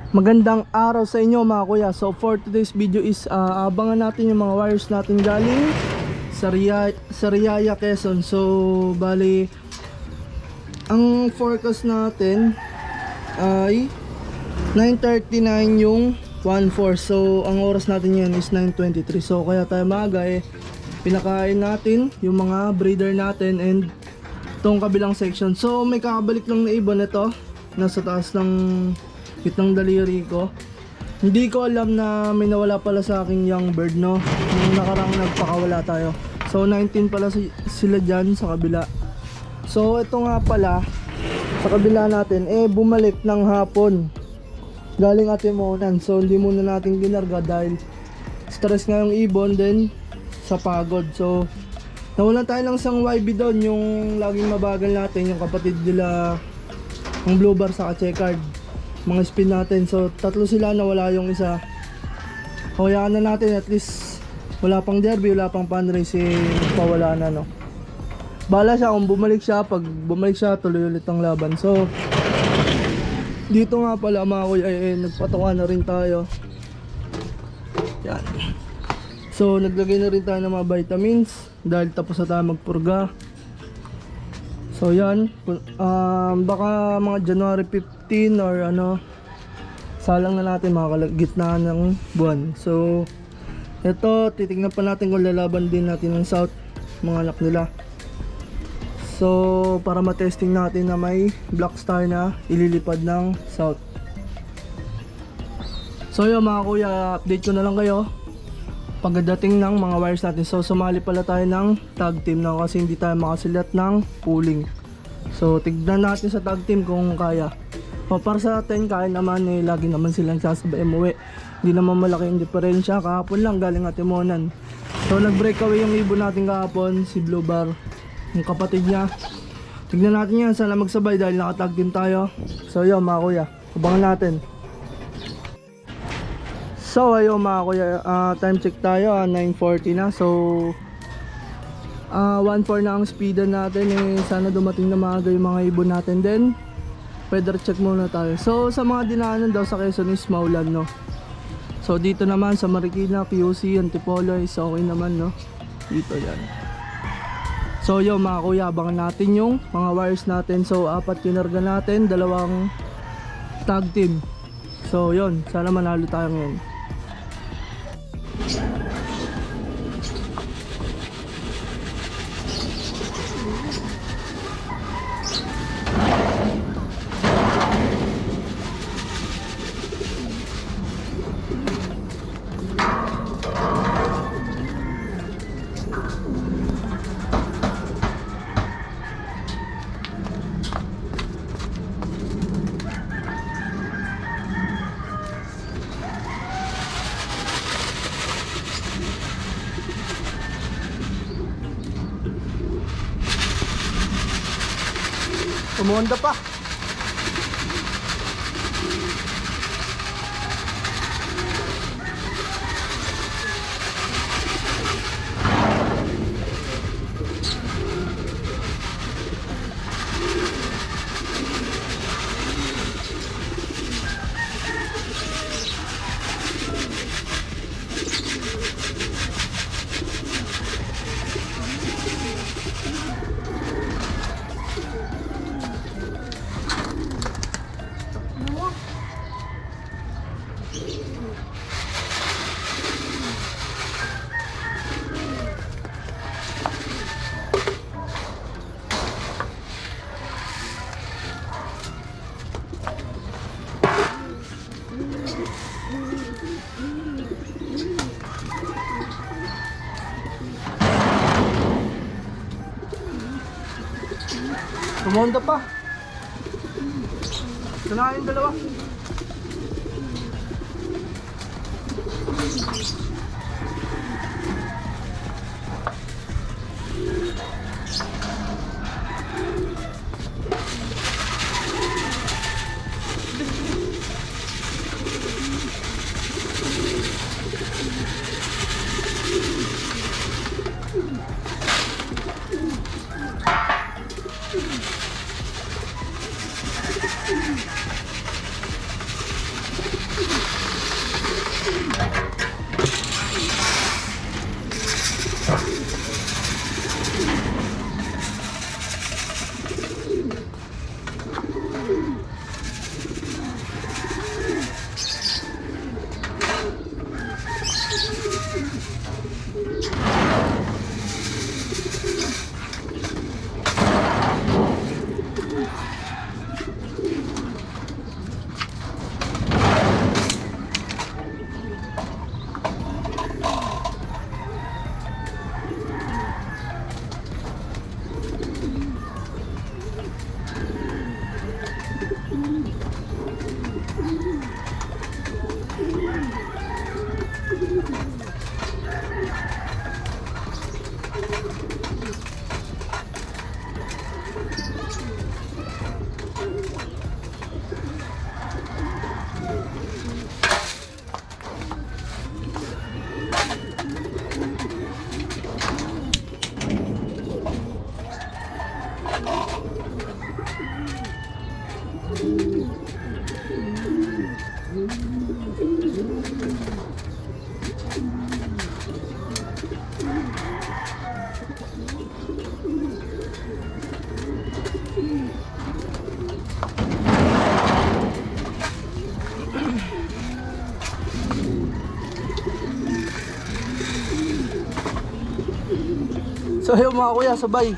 Magandang araw sa inyo mga kuya. So for today's video is abangan natin yung mga wires natin galing sa Riyaya, Quezon. So bali ang forecast natin ay 9:39 yung 1/4. So ang oras natin yan is 9:23. So kaya tayo maaga pinakain natin yung mga breeder natin and itong kabilang section. So may kakabalik lang na ibon ito. Nasa taas ng kitang daliri ko. Hindi ko alam na may nawala pala sa aking young bird, no? Nung nakarang nagpakawala tayo. So 19 pala sila dyan sa kabila. So ito nga pala sa kabila natin bumalik ng hapon galing Atimonan. So hindi muna natin ginarga dahil stress nga yung ibon, then sa pagod. So nawalan tayo ng isang YB doon, yung laging mabagal natin, yung kapatid nila, yung blue bar sa checkered, mga spin natin. So tatlo sila, nawala yung isa. Hayaan na natin, at least wala pang derby, wala pang fundraise, pawala na, no? Bala siya kung bumalik siya. Pag bumalik siya, tuloy ulit ang laban. So dito nga pala mga kuya, nagpatawa na rin tayo. Yan. So naglagay na rin tayo ng mga vitamins dahil tapos na tayo magpurga. So yan, baka mga January 15 or ano, salang na natin mga kalagitnaan ng buwan. So ito, titignan pa natin kung lalaban din natin ng South, mga anak nila. So para matesting natin na may Black Star na ililipad ng South. So yun mga kuya, update ko na lang kayo pagdating ng mga wires natin. So sumali pala tayo ng tag team na kasi hindi tayo makasilat ng pooling. So tignan natin sa tag team kung kaya. O para sa atin, kaya naman, lagi naman silang sasabay umuwi. Hindi naman malaki yung diferensya. Kahapon lang galing Atimonan. So nag breakaway yung ibon natin kahapon, si Blue Bar, yung kapatid niya. Tignan natin yan, sana magsabay dahil nakatag team tayo. So yun mga kuya, abangan natin. So ayun mga kuya, time check tayo, 9:40 na. So 1:4 na ang speedan natin. Sana dumating na maaga yung mga ibon natin. Then weather check muna tayo. So sa mga dinaanan daw sa Quezon is maulan, no? So dito naman sa Marikina, PUC, Antipolo is okay naman, no? Dito yan. So yun mga kuya, abangan natin yung mga wires natin. So 4 kinarga natin, 2 tag team. So yun, sana manalo tayo ngayon. Umonda pa. Umonda pa. Ito na yung dalawa. So ayun mga kuya, sabay.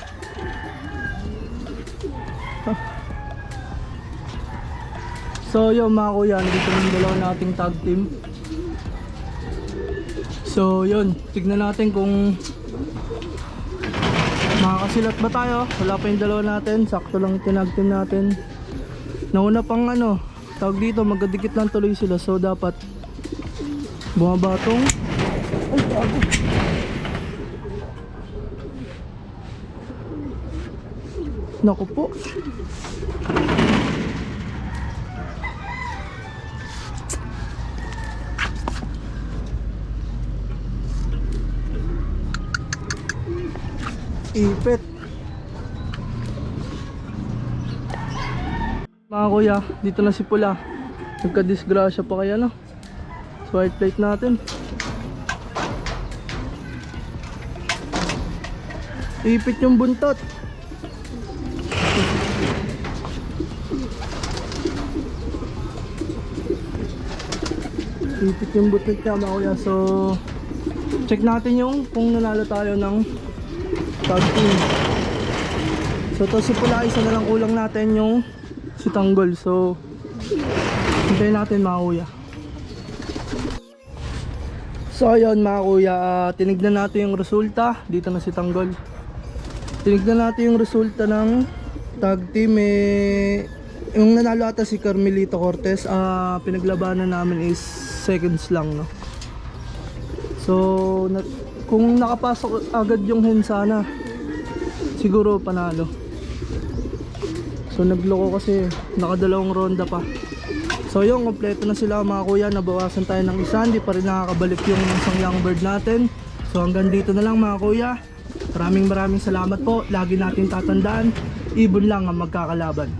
So yun mga kuya, nandito yung dalawa nating tag team. So yun, tignan natin kung makakasilat ba tayo. Wala pa yung dalawa natin, sakto lang tinag team natin. Nauna pang ano, tawag dito, magkadikit lang tuloy sila. So dapat bumabatong. Ay, bago. Naku po. Ipit. Mga kuya, dito na si Pula. Nagka-disgrasya pa kaya no? So white plate natin. Ipit yung buntot. Ipit yung buntot niya mga kuya. So check natin yung kung nanalo tayo ng tag team. So to si Pula, isa na lang kulang natin yung si Tanggol. So hintayin natin mga kuya. So ayun mga kuya, tinignan natin yung resulta. Dito na si Tanggol. Tinignan natin yung resulta ng tag team. Yung nanalo ata si Carmelito Cortez. Pinaglabanan namin is seconds lang no. So kung nakapasok agad yung hen sana, siguro panalo. So nagloko kasi nakadalawang ronda pa. So yun, kompleto na sila mga kuya. Nabawasan tayo ng isa, hindi pa rin nakakabalik yung isang young bird natin. So hanggang dito na lang mga kuya. Maraming salamat po. Lagi natin tatandaan, ibon lang ang magkakalaban.